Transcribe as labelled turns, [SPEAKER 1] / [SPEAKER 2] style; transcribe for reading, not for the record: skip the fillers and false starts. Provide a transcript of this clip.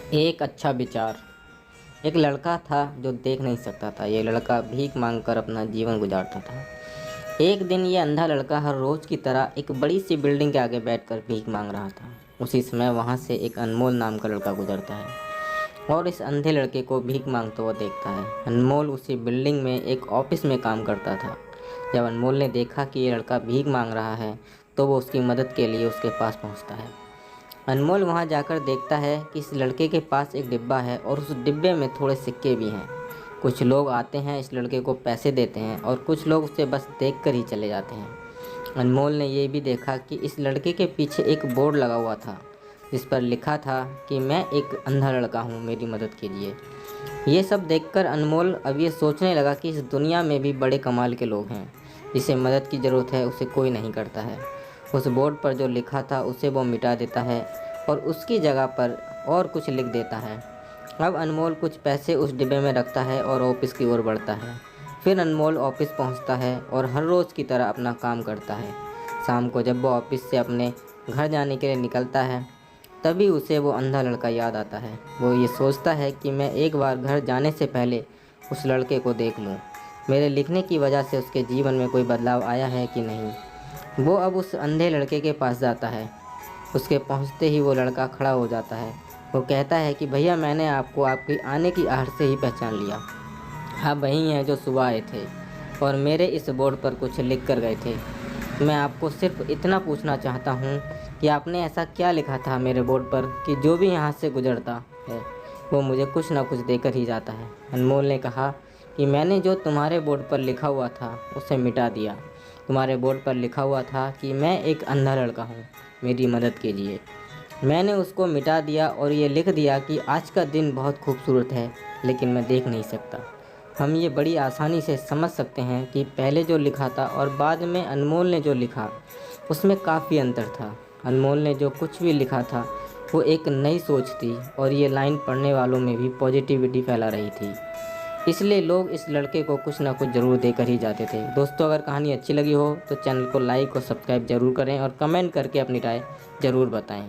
[SPEAKER 1] एक अच्छा विचार। एक लड़का था जो देख नहीं सकता था। ये लड़का भीख मांगकर अपना जीवन गुजारता था। एक दिन ये अंधा लड़का हर रोज़ की तरह एक बड़ी सी बिल्डिंग के आगे बैठकर भीख मांग रहा था। उसी समय वहाँ से एक अनमोल नाम का लड़का गुजरता है और इस अंधे लड़के को भीख मांगते हुए देखता है। अनमोल उसी बिल्डिंग में एक ऑफिस में काम करता था। जब अनमोल ने देखा कि ये लड़का भीख मांग रहा है तो वो उसकी मदद के लिए उसके पास पहुँचता है। अनमोल वहां जाकर देखता है कि इस लड़के के पास एक डिब्बा है और उस डिब्बे में थोड़े सिक्के भी हैं। कुछ लोग आते हैं, इस लड़के को पैसे देते हैं और कुछ लोग उसे बस देखकर ही चले जाते हैं। अनमोल ने ये भी देखा कि इस लड़के के पीछे एक बोर्ड लगा हुआ था जिस पर लिखा था कि मैं एक अंधा लड़का हूँ, मेरी मदद कीजिए। ये सब देखकर अनमोल अब ये सोचने लगा कि इस दुनिया में भी बड़े कमाल के लोग हैं। जिसे मदद की ज़रूरत है उसे कोई नहीं करता है। उस बोर्ड पर जो लिखा था उसे वो मिटा देता है और उसकी जगह पर और कुछ लिख देता है। अब अनमोल कुछ पैसे उस डिब्बे में रखता है और ऑफिस की ओर बढ़ता है। फिर अनमोल ऑफिस पहुंचता है और हर रोज़ की तरह अपना काम करता है। शाम को जब वो ऑफिस से अपने घर जाने के लिए निकलता है तभी उसे वो अंधा लड़का याद आता है। वो ये सोचता है कि मैं एक बार घर जाने से पहले उस लड़के को देख लूँ। मेरे लिखने की वजह से उसके जीवन में कोई बदलाव आया है कि नहीं। वो अब उस अंधे लड़के के पास जाता है। उसके पहुंचते ही वो लड़का खड़ा हो जाता है। वो कहता है कि भैया, मैंने आपको आपकी आने की आहट से ही पहचान लिया। आप वही हैं जो सुबह आए थे और मेरे इस बोर्ड पर कुछ लिख कर गए थे। मैं आपको सिर्फ इतना पूछना चाहता हूँ कि आपने ऐसा क्या लिखा था मेरे बोर्ड पर कि जो भी यहाँ से गुजरता है वो मुझे कुछ ना कुछ देकर ही जाता है। अनमोल ने कहा कि मैंने जो तुम्हारे बोर्ड पर लिखा हुआ था उसे मिटा दिया। तुम्हारे बोर्ड पर लिखा हुआ था कि मैं एक अंधा लड़का हूँ, मेरी मदद कीजिए। मैंने उसको मिटा दिया और ये लिख दिया कि आज का दिन बहुत खूबसूरत है लेकिन मैं देख नहीं सकता। हम ये बड़ी आसानी से समझ सकते हैं कि पहले जो लिखा था और बाद में अनमोल ने जो लिखा उसमें काफ़ी अंतर था। अनमोल ने जो कुछ भी लिखा था वो एक नई सोच थी और ये लाइन पढ़ने वालों में भी पॉजिटिविटी फैला रही थी। इसलिए लोग इस लड़के को कुछ ना कुछ ज़रूर देकर ही जाते थे। दोस्तों, अगर कहानी अच्छी लगी हो तो चैनल को लाइक और सब्सक्राइब ज़रूर करें और कमेंट करके अपनी राय ज़रूर बताएं।